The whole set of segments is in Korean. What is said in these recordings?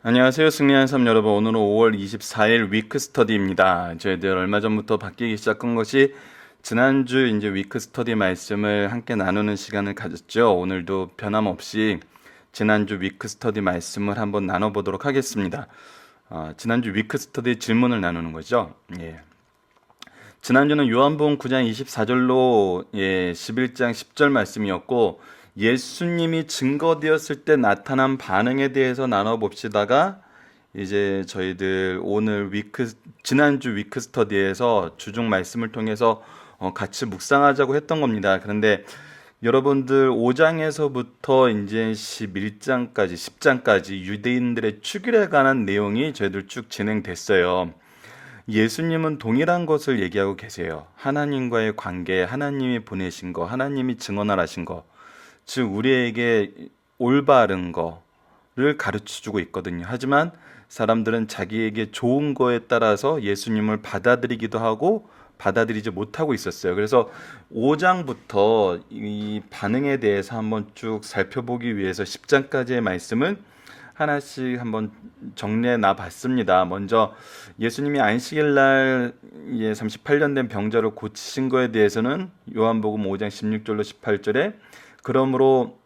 안녕하세요. 승리한 삶 여러분. 오늘은 5월 24일 위크 스터디입니다. 저희들 얼마 전부터 바뀌기 시작한 것이 지난주 이제 위크 스터디 말씀을 함께 나누는 시간을 가졌죠. 오늘도 변함없이 지난주 위크 스터디 말씀을 한번 나눠보도록 하겠습니다. 지난주 위크 스터디 질문을 나누는 거죠. 예. 지난주는 요한복음 9장 24절로 11장 10절 말씀이었고 예수님이 증거되었을 때 나타난 반응에 대해서 나눠봅시다가 이제 저희들 오늘 지난주 위크 스터디에서 주중 말씀을 통해서 같이 묵상하자고 했던 겁니다. 그런데 여러분들 5장에서부터 이제 11장까지 10장까지 유대인들의 축일에 관한 내용이 저희들 쭉 진행됐어요. 예수님은 동일한 것을 얘기하고 계세요. 하나님과의 관계, 하나님이 보내신 거, 하나님이 증언하신 거, 즉 우리에게 올바른 거를 가르쳐주고 있거든요. 하지만 사람들은 자기에게 좋은 거에 따라서 예수님을 받아들이기도 하고 받아들이지 못하고 있었어요. 그래서 5장부터 이 반응에 대해서 한번 쭉 살펴보기 위해서 10장까지의 말씀을 하나씩 한번 정리해 놔 봤습니다. 먼저 예수님이 안식일 날 38년 된 병자를 고치신 거에 대해서는 요한복음 5장 16절로 18절에 그러므로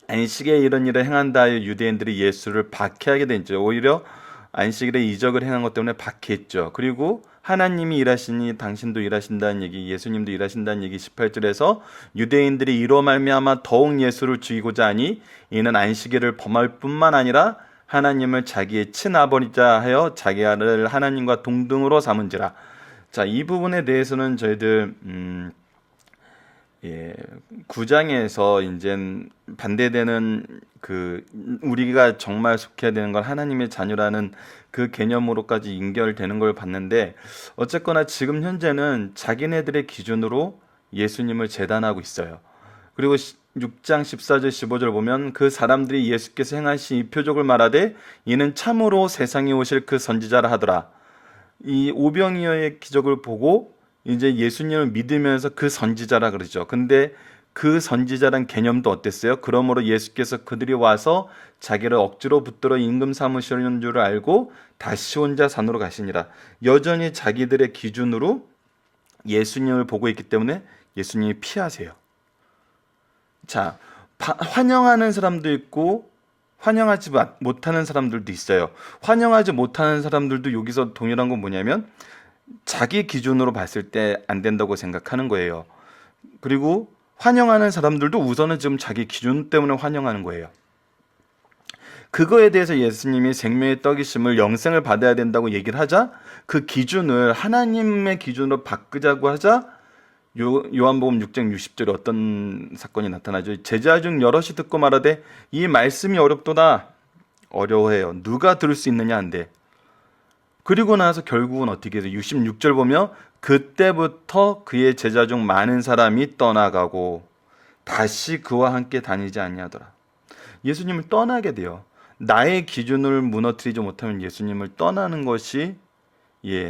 안식에 이런 일을 행한다 하여 유대인들이 예수를 박해하게 된죠. 오히려 안식일에 이적을 행한 것 때문에 박해했죠. 그리고 하나님이 일하시니 당신도 일하신다는 얘기, 예수님도 일하신다는 얘기 18절에서 유대인들이 이로 말미암아 더욱 예수를 죽이고자 하니 이는 안식일을 범할 뿐만 아니라 하나님을 자기의 친아버지자 하여 자기 아를 하나님과 동등으로 삼은지라. 자, 이 부분에 대해서는 저희들 9장에서 이제 반대되는 우리가 정말 속해야 되는 건 하나님의 자녀라는 그 개념으로까지 연결되는 걸 봤는데 어쨌거나 지금 현재는 자기네들의 기준으로 예수님을 재단하고 있어요. 그리고 6장 14절 15절 보면 그 사람들이 예수께서 행하신 이 표적을 말하되 이는 참으로 세상에 오실 그 선지자라 하더라. 이 오병이어의 기적을 보고 이제 예수님을 믿으면서 그 선지자라 그러죠. 근데 그 선지자란 개념도 어땠어요? 그러므로 예수께서 그들이 와서 자기를 억지로 붙들어 임금 삼으시는 줄 알고 다시 혼자 산으로 가시니라. 여전히 자기들의 기준으로 예수님을 보고 있기 때문에 예수님이 피하세요. 자, 환영하는 사람도 있고 환영하지 못하는 사람들도 있어요. 환영하지 못하는 사람들도 여기서 동일한 건 뭐냐면 자기 기준으로 봤을 때 안 된다고 생각하는 거예요. 그리고 환영하는 사람들도 우선은 지금 자기 기준 때문에 환영하는 거예요. 그거에 대해서 예수님이 생명의 떡이심을 영생을 받아야 된다고 얘기를 하자 그 기준을 하나님의 기준으로 바꾸자고 하자 요한복음 6장 60절에 어떤 사건이 나타나죠. 제자 중 여럿이 듣고 말하되 이 말씀이 어렵도다. 어려워해요. 누가 들을 수 있느냐 한데. 그리고 나서 결국은 어떻게 해서 66절 보면 그때부터 그의 제자 중 많은 사람이 떠나가고 다시 그와 함께 다니지 아니하더라. 예수님을 떠나게 돼요. 나의 기준을 무너뜨리지 못하면 예수님을 떠나는 것이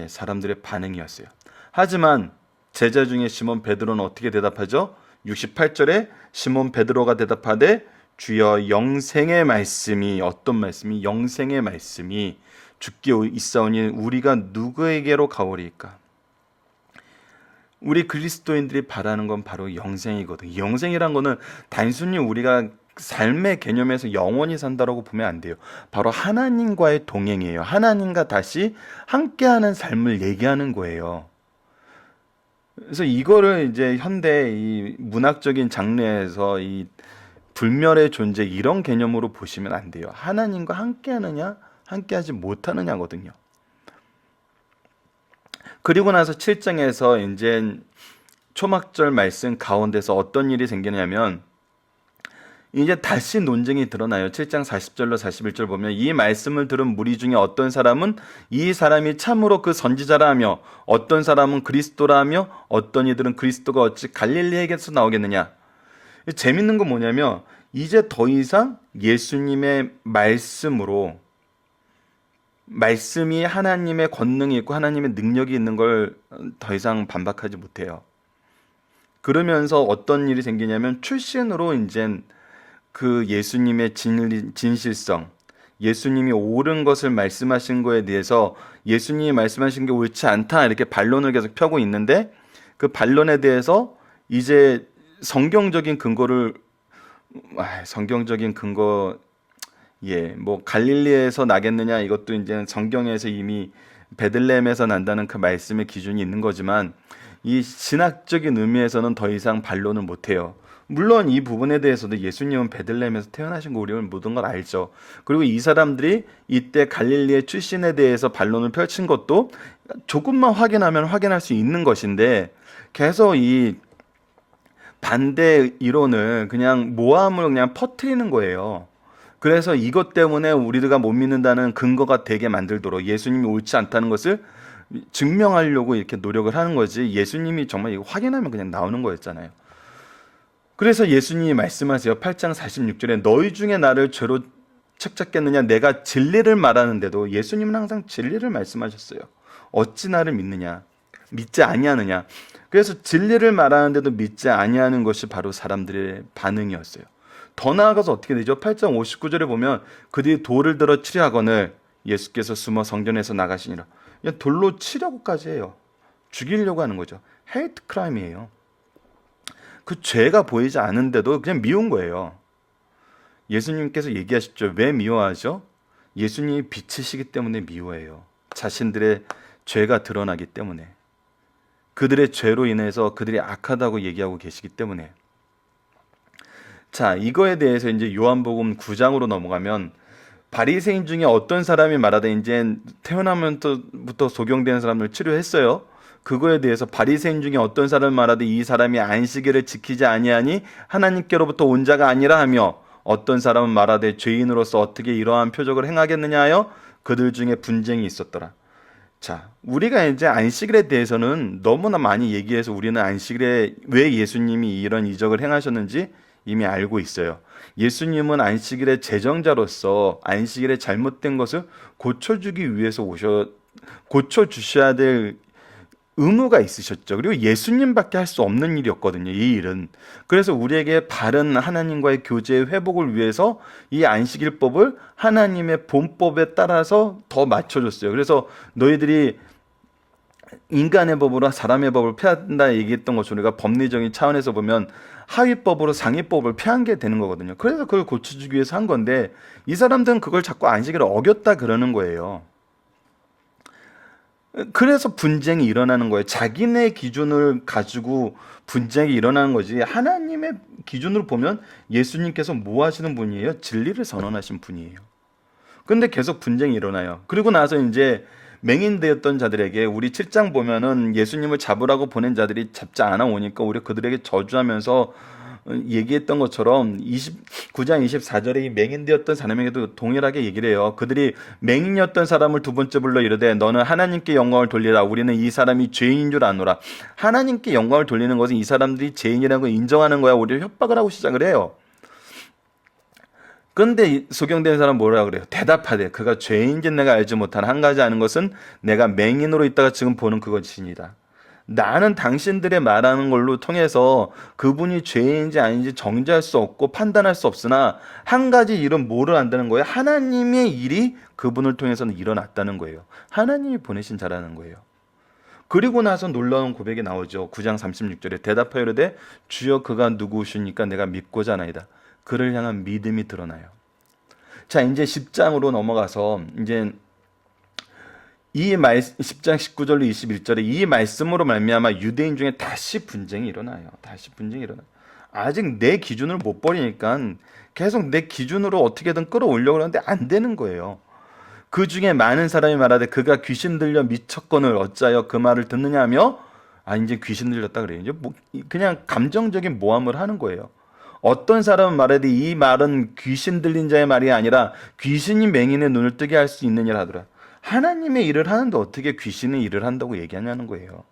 사람들의 반응이었어요. 하지만 제자 중에 시몬 베드로는 어떻게 대답하죠? 68절에 시몬 베드로가 대답하되 주여 영생의 말씀이 어떤 말씀이 영생의 말씀이 주께 있사오니 우리가 누구에게로 가오리까? 우리 그리스도인들이 바라는 건 바로 영생이거든요. 영생이란 거는 단순히 우리가 삶의 개념에서 영원히 산다라고 보면 안 돼요. 바로 하나님과의 동행이에요. 하나님과 다시 함께하는 삶을 얘기하는 거예요. 그래서 이거를 이제 현대 이 문학적인 장르에서 이 불멸의 존재 이런 개념으로 보시면 안 돼요. 하나님과 함께하느냐, 함께하지 못하느냐거든요. 그리고 나서 7장에서 이제 초막절 말씀 가운데서 어떤 일이 생기냐면 이제 다시 논쟁이 드러나요. 7장 40절로 41절 보면 이 말씀을 들은 무리 중에 어떤 사람은 이 사람이 참으로 그 선지자라 하며 어떤 사람은 그리스도라 하며 어떤 이들은 그리스도가 어찌 갈릴리에게서 나오겠느냐. 재밌는 건 뭐냐면 이제 더 이상 예수님의 말씀이 하나님의 권능이 있고 하나님의 능력이 있는 걸 더 이상 반박하지 못해요. 그러면서 어떤 일이 생기냐면 출신으로 이제 그 예수님의 진실성, 예수님이 옳은 것을 말씀하신 거에 대해서 예수님이 말씀하신 게 옳지 않다 이렇게 반론을 계속 펴고 있는데, 그 반론에 대해서 이제 성경적인 근거를 성경적인 근거, 뭐 갈릴리에서 나겠느냐, 이것도 이제 성경에서 이미 베들레헴에서 난다는 그 말씀의 기준이 있는 거지만 이 신학적인 의미에서는 더 이상 반론을 못 해요. 물론 이 부분에 대해서도 예수님은 베들레헴에서 태어나신 거 우리는 모든 걸 알죠. 그리고 이 사람들이 이때 갈릴리의 출신에 대해서 반론을 펼친 것도 조금만 확인하면 확인할 수 있는 것인데, 계속 이 반대 이론을 그냥 모함을 그냥 퍼뜨리는 거예요. 그래서 이것 때문에 우리가 못 믿는다는 근거가 되게 만들도록 예수님이 옳지 않다는 것을 증명하려고 이렇게 노력을 하는 거지, 예수님이 정말 이거 확인하면 그냥 나오는 거였잖아요. 그래서 예수님이 말씀하세요. 8장 46절에 너희 중에 나를 죄로 책잡겠느냐, 내가 진리를 말하는데도 예수님은 항상 진리를 말씀하셨어요. 어찌 나를 믿느냐, 믿지 아니하느냐. 그래서 진리를 말하는데도 믿지 아니하는 것이 바로 사람들의 반응이었어요. 더 나아가서 어떻게 되죠? 8장 59절에 보면 그들이 돌을 들어 치려 하거늘 예수께서 숨어 성전에서 나가시니라. 그냥 돌로 치려고까지 해요. 죽이려고 하는 거죠. 헤이트 크라임이에요. 그 죄가 보이지 않은데도 그냥 미운 거예요. 예수님께서 얘기하셨죠. 왜 미워하죠? 예수님이 빛이시기 때문에 미워해요. 자신들의 죄가 드러나기 때문에, 그들의 죄로 인해서 그들이 악하다고 얘기하고 계시기 때문에. 자, 이거에 대해서 이제 요한복음 9장으로 넘어가면 바리새인 중에 어떤 사람이 말하되 이제 태어나면부터 소경된 사람을 치료했어요. 그거에 대해서 바리새인 중에 어떤 사람이 말하되 이 사람이 안식일을 지키지 아니하니 하나님께로부터 온 자가 아니라 하며, 어떤 사람은 말하되 죄인으로서 어떻게 이러한 표적을 행하겠느냐 하여 그들 중에 분쟁이 있었더라. 자, 우리가 이제 안식일에 대해서는 너무나 많이 얘기해서 우리는 안식일에 왜 예수님이 이런 이적을 행하셨는지 이미 알고 있어요. 예수님은 안식일의 제정자로서 안식일의 잘못된 것을 고쳐주기 위해서 고쳐주셔야 될 의무가 있으셨죠. 그리고 예수님밖에 할 수 없는 일이었거든요, 이 일은. 그래서 우리에게 바른 하나님과의 교제의 회복을 위해서 이 안식일법을 하나님의 본법에 따라서 더 맞춰줬어요. 그래서 너희들이 인간의 법으로 사람의 법을 폐한다 얘기했던 것처럼 우리가 법리적인 차원에서 보면 하위법으로 상위법을 폐한 게 되는 거거든요. 그래서 그걸 고쳐주기 위해서 한 건데, 이 사람들은 그걸 자꾸 안식일을 어겼다 그러는 거예요. 그래서 분쟁이 일어나는 거예요. 자기네 기준을 가지고 분쟁이 일어나는 거지, 하나님의 기준으로 보면 예수님께서 뭐 하시는 분이에요? 진리를 선언하신 분이에요. 근데 계속 분쟁이 일어나요. 그리고 나서 이제 맹인되었던 자들에게, 우리 7장 보면은 예수님을 잡으라고 보낸 자들이 잡지 않아 오니까 우리 그들에게 저주하면서 얘기했던 것처럼 29장 24절에 이 맹인되었던 사람에게도 동일하게 얘기를 해요. 그들이 맹인이었던 사람을 두 번째 불러 이르되 너는 하나님께 영광을 돌리라. 우리는 이 사람이 죄인인 줄 아노라. 하나님께 영광을 돌리는 것은 이 사람들이 죄인이라는 걸 인정하는 거야. 우리를 협박을 하고 시작을 해요. 그런데 소경된 사람 뭐라 그래요? 대답하되 그가 죄인지 내가 알지 못하는 한 가지 아는 것은 내가 맹인으로 있다가 지금 보는 그것이니라. 나는 당신들의 말하는 걸로 통해서 그분이 죄인지 아닌지 정죄할 수 없고 판단할 수 없으나 한 가지 일은 뭐를 안다는 거예요? 하나님의 일이 그분을 통해서는 일어났다는 거예요. 하나님이 보내신 자라는 거예요. 그리고 나서 놀라운 고백이 나오죠. 9장 36절에 대답하여 이르되 주여 그가 누구시니까 내가 믿고자 하나이다. 그를 향한 믿음이 드러나요. 자, 이제 10장으로 넘어가서 이제 이 10장 19절로 21절에 이 말씀으로 말미암아 유대인 중에 다시 분쟁이 일어나요. 아직 내 기준을 못 버리니까 계속 내 기준으로 어떻게든 끌어올려고 하는데 안 되는 거예요. 그 중에 많은 사람이 말하되 그가 귀신 들려 미쳤거늘 어찌하여 그 말을 듣느냐 하며, 이제 귀신 들렸다 그래요. 이제 그냥 감정적인 모함을 하는 거예요. 어떤 사람은 말하되 이 말은 귀신 들린 자의 말이 아니라 귀신이 맹인의 눈을 뜨게 할 수 있느니라 하더라. 하나님의 일을 하는데 어떻게 귀신의 일을 한다고 얘기하냐는 거예요.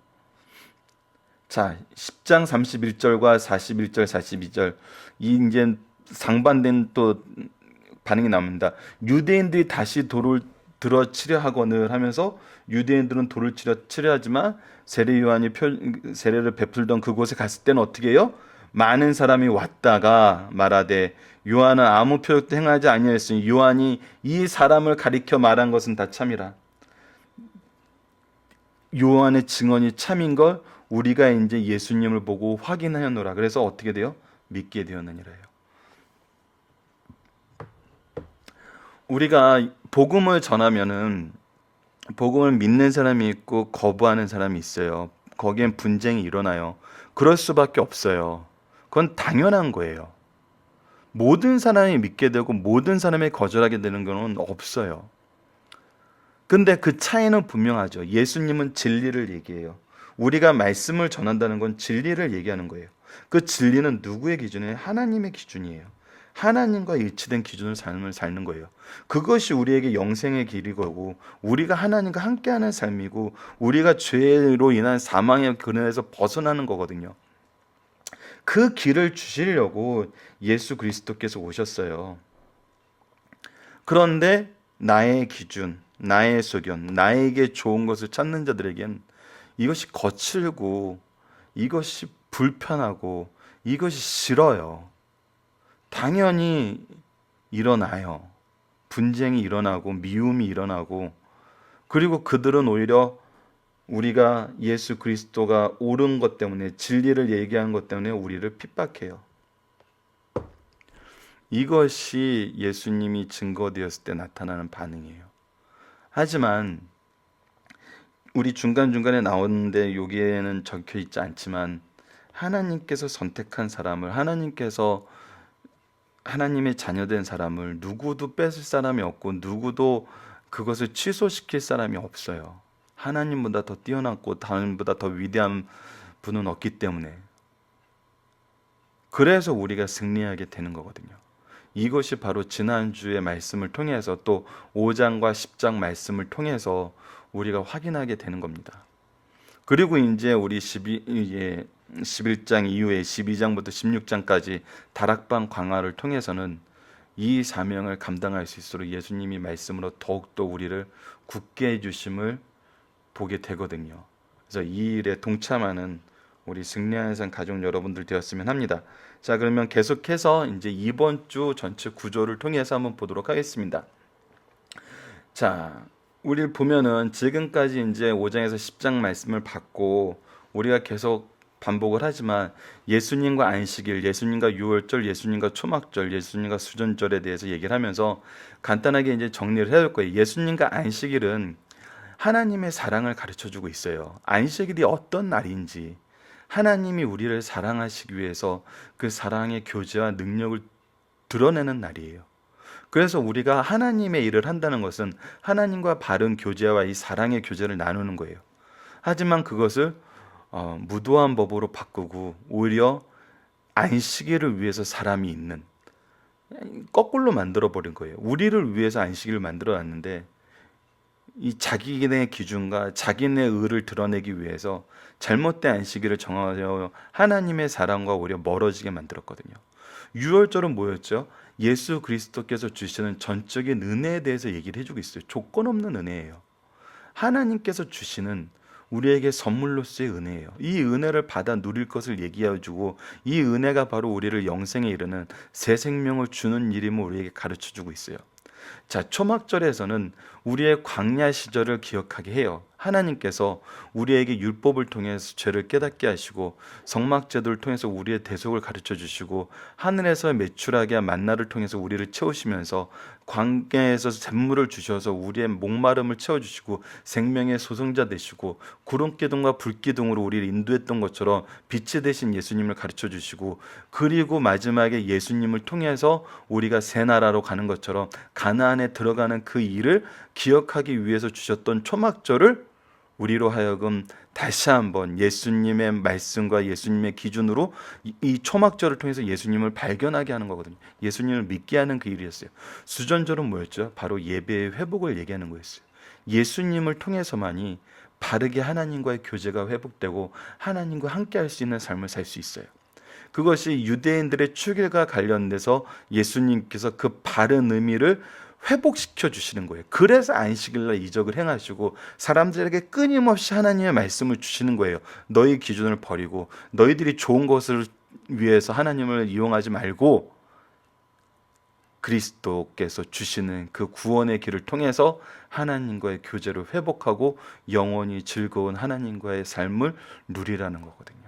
자, 10장 31절과 41절, 42절 이제 상반된 또 반응이 나옵니다. 유대인들이 다시 돌을 들어 치려 하거늘 하면서, 유대인들은 돌을 치려 하지만 세례 요한이 세례를 베풀던 그곳에 갔을 때는 어떻게 해요? 많은 사람이 왔다가 말하되 요한은 아무 표적도 행하지 아니하였으니 요한이 이 사람을 가리켜 말한 것은 다 참이라. 요한의 증언이 참인 걸 우리가 이제 예수님을 보고 확인하였노라. 그래서 어떻게 돼요? 믿게 되었느니라요. 우리가 복음을 전하면은 복음을 믿는 사람이 있고 거부하는 사람이 있어요. 거기엔 분쟁이 일어나요. 그럴 수밖에 없어요. 그건 당연한 거예요. 모든 사람이 믿게 되고 모든 사람이 거절하게 되는 건 없어요. 근데 그 차이는 분명하죠. 예수님은 진리를 얘기해요. 우리가 말씀을 전한다는 건 진리를 얘기하는 거예요. 그 진리는 누구의 기준이에요? 하나님의 기준이에요. 하나님과 일치된 기준으로 삶을 사는 거예요. 그것이 우리에게 영생의 길이고 우리가 하나님과 함께하는 삶이고 우리가 죄로 인한 사망의 근원에서 벗어나는 거거든요. 그 길을 주시려고 예수 그리스도께서 오셨어요. 그런데 나의 기준, 나의 소견, 나에게 좋은 것을 찾는 자들에겐 이것이 거칠고 이것이 불편하고 이것이 싫어요. 당연히 일어나요. 분쟁이 일어나고 미움이 일어나고 그리고 그들은 오히려 우리가 예수 그리스도가 옳은 것 때문에 진리를 얘기하는 것 때문에 우리를 핍박해요. 이것이 예수님이 증거되었을 때 나타나는 반응이에요. 하지만 우리 중간중간에 나오는데 여기에는 적혀 있지 않지만 하나님께서 선택한 사람을 하나님께서 하나님의 자녀된 사람을 누구도 뺏을 사람이 없고 누구도 그것을 취소시킬 사람이 없어요. 하나님보다 더 뛰어났고 하나님보다 더 위대한 분은 없기 때문에 그래서 우리가 승리하게 되는 거거든요. 이것이 바로 지난주의 말씀을 통해서 또 5장과 10장 말씀을 통해서 우리가 확인하게 되는 겁니다. 그리고 이제 우리 11장 이후에 12장부터 16장까지 다락방 강화를 통해서는 이 사명을 감당할 수 있도록 예수님이 말씀으로 더욱더 우리를 굳게 해주심을 보게 되거든요. 그래서 이 일에 동참하는 우리 승리하는 삶 가족 여러분들 되었으면 합니다. 자, 그러면 계속해서 이제 이번 주 전체 구조를 통해서 한번 보도록 하겠습니다. 자, 우리 보면은 지금까지 이제 5장에서 10장 말씀을 받고 우리가 계속 반복을 하지만 예수님과 안식일, 예수님과 유월절, 예수님과 초막절, 예수님과 수전절에 대해서 얘기를 하면서 간단하게 이제 정리를 해야 될 거예요. 예수님과 안식일은 하나님의 사랑을 가르쳐주고 있어요. 안식일이 어떤 날인지 하나님이 우리를 사랑하시기 위해서 그 사랑의 교제와 능력을 드러내는 날이에요. 그래서 우리가 하나님의 일을 한다는 것은 하나님과 바른 교제와 이 사랑의 교제를 나누는 거예요. 하지만 그것을 무도한 법으로 바꾸고 오히려 안식일을 위해서 사람이 있는 거꾸로 만들어버린 거예요. 우리를 위해서 안식일을 만들어놨는데 이 자기네 기준과 자기네 의를 드러내기 위해서 잘못된 안식일을 정하여 하나님의 사랑과 오히려 멀어지게 만들었거든요. 유월절은 뭐였죠? 예수 그리스도께서 주시는 전적인 은혜에 대해서 얘기를 해주고 있어요. 조건 없는 은혜예요. 하나님께서 주시는 우리에게 선물로서의 은혜예요. 이 은혜를 받아 누릴 것을 얘기해주고 이 은혜가 바로 우리를 영생에 이르는 새 생명을 주는 일임을 우리에게 가르쳐주고 있어요. 자, 초막절에서는 우리의 광야 시절을 기억하게 해요. 하나님께서 우리에게 율법을 통해서 죄를 깨닫게 하시고 성막제도를 통해서 우리의 대속을 가르쳐 주시고 하늘에서 매출하게 한 만나를 통해서 우리를 채우시면서 광야에서 샘물을 주셔서 우리의 목마름을 채워주시고 생명의 소성자 되시고 구름기둥과 불기둥으로 우리를 인도했던 것처럼 빛이 되신 예수님을 가르쳐 주시고 그리고 마지막에 예수님을 통해서 우리가 새 나라로 가는 것처럼 가나안에 들어가는 그 일을 기억하기 위해서 주셨던 초막절을 우리로 하여금 다시 한번 예수님의 말씀과 예수님의 기준으로 이 초막절을 통해서 예수님을 발견하게 하는 거거든요. 예수님을 믿게 하는 그 일이었어요. 수전절은 뭐였죠? 바로 예배의 회복을 얘기하는 거였어요. 예수님을 통해서만이 바르게 하나님과의 교제가 회복되고 하나님과 함께 할 수 있는 삶을 살 수 있어요. 그것이 유대인들의 출애굽과 관련돼서 예수님께서 그 바른 의미를 회복시켜 주시는 거예요. 그래서 안식일날 이적을 행하시고 사람들에게 끊임없이 하나님의 말씀을 주시는 거예요. 너희 기준을 버리고 너희들이 좋은 것을 위해서 하나님을 이용하지 말고 그리스도께서 주시는 그 구원의 길을 통해서 하나님과의 교제를 회복하고 영원히 즐거운 하나님과의 삶을 누리라는 거거든요.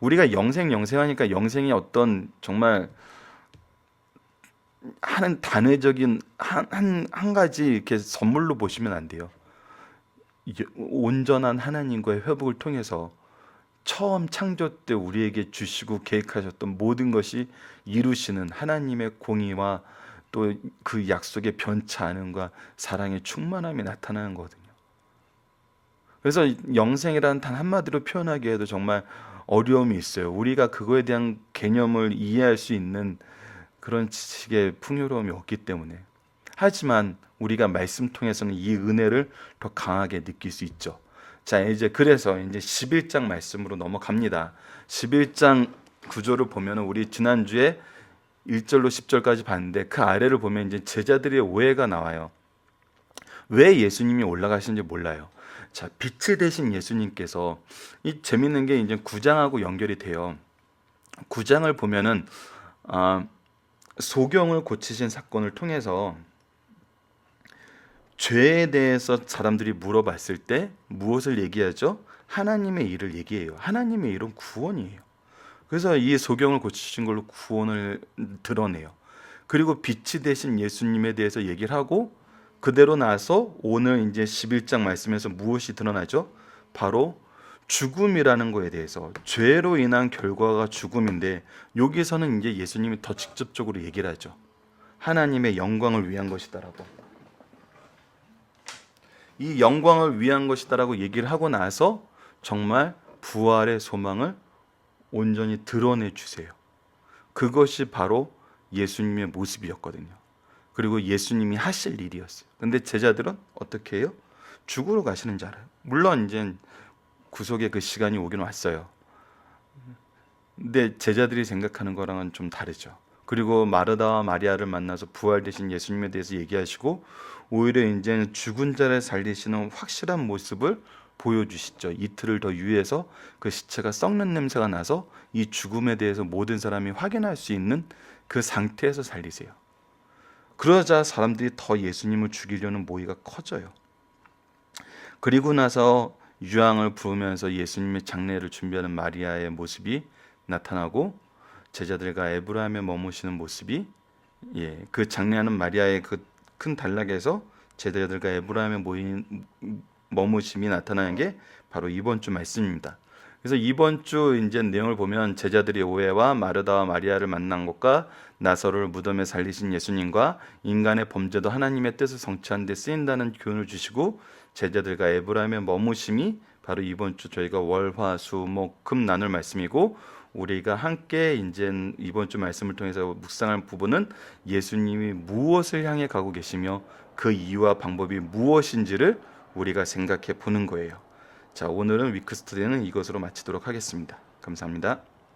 우리가 영생하니까 영생이 어떤 정말 하는 단회적인 한 가지 이렇게 선물로 보시면 안 돼요. 온전한 하나님과의 회복을 통해서 처음 창조 때 우리에게 주시고 계획하셨던 모든 것이 이루시는 하나님의 공의와 또 그 약속의 변치 않음과 사랑의 충만함이 나타나는 거거든요. 그래서 영생이라는 단 한마디로 표현하기에도 정말 어려움이 있어요. 우리가 그거에 대한 개념을 이해할 수 있는 그런 지식의 풍요로움이 없기 때문에. 하지만 우리가 말씀 통해서는 이 은혜를 더 강하게 느낄 수 있죠. 자, 그래서 이제 11장 말씀으로 넘어갑니다. 11장 구조를 보면 우리 지난주에 1절로 10절까지 봤는데 그 아래를 보면 이제 제자들의 오해가 나와요. 왜 예수님이 올라가시는지 몰라요. 자, 빛이 되신 예수님께서 이 재밌는 게 이제 9장하고 연결이 돼요. 9장을 보면은 소경을 고치신 사건을 통해서 죄에 대해서 사람들이 물어봤을 때 무엇을 얘기하죠? 하나님의 일을 얘기해요. 하나님의 일은 구원이에요. 그래서 이 소경을 고치신 걸로 구원을 드러내요. 그리고 빛이 되신 예수님에 대해서 얘기를 하고 그대로 나서 오늘 이제 11장 말씀에서 무엇이 드러나죠? 바로 죽음이라는 거에 대해서 죄로 인한 결과가 죽음인데 여기서는 이제 예수님이 더 직접적으로 얘기를 하죠. 하나님의 영광을 위한 것이다라고. 이 영광을 위한 것이다라고 얘기를 하고 나서 정말 부활의 소망을 온전히 드러내 주세요. 그것이 바로 예수님의 모습이었거든요. 그리고 예수님이 하실 일이었어요. 근데 제자들은 어떻게 해요? 죽으러 가시는 줄 알아요. 물론 이제 구속의 그 시간이 오긴 왔어요. 근데 제자들이 생각하는 거랑은 좀 다르죠. 그리고 마르다와 마리아를 만나서 부활되신 예수님에 대해서 얘기하시고 오히려 이제 죽은 자를 살리시는 확실한 모습을 보여주시죠. 이틀을 더 유예해서 그 시체가 썩는 냄새가 나서 이 죽음에 대해서 모든 사람이 확인할 수 있는 그 상태에서 살리세요. 그러자 사람들이 더 예수님을 죽이려는 모의가 커져요. 그리고 나서 유황을 부으면서 예수님의 장례를 준비하는 마리아의 모습이 나타나고 제자들과 에브라임에 머무시는 모습이 그 장례하는 마리아의 그 큰 단락에서 제자들과 에브라임에 머무심이 나타나는 게 바로 이번 주 말씀입니다. 그래서 이번 주 이제 내용을 보면 제자들의 오해와 마르다와 마리아를 만난 것과 나사로를 무덤에 살리신 예수님과 인간의 범죄도 하나님의 뜻을 성취하는 데 쓰인다는 교훈을 주시고 제자들과 에브라임의 머무심이 바로 이번 주 저희가 월, 화, 수, 목, 금 나눌 말씀이고 우리가 함께 이제 이번 주 말씀을 통해서 묵상할 부분은 예수님이 무엇을 향해 가고 계시며 그 이유와 방법이 무엇인지를 우리가 생각해 보는 거예요. 자, 오늘은 위크 스터디는 이것으로 마치도록 하겠습니다. 감사합니다.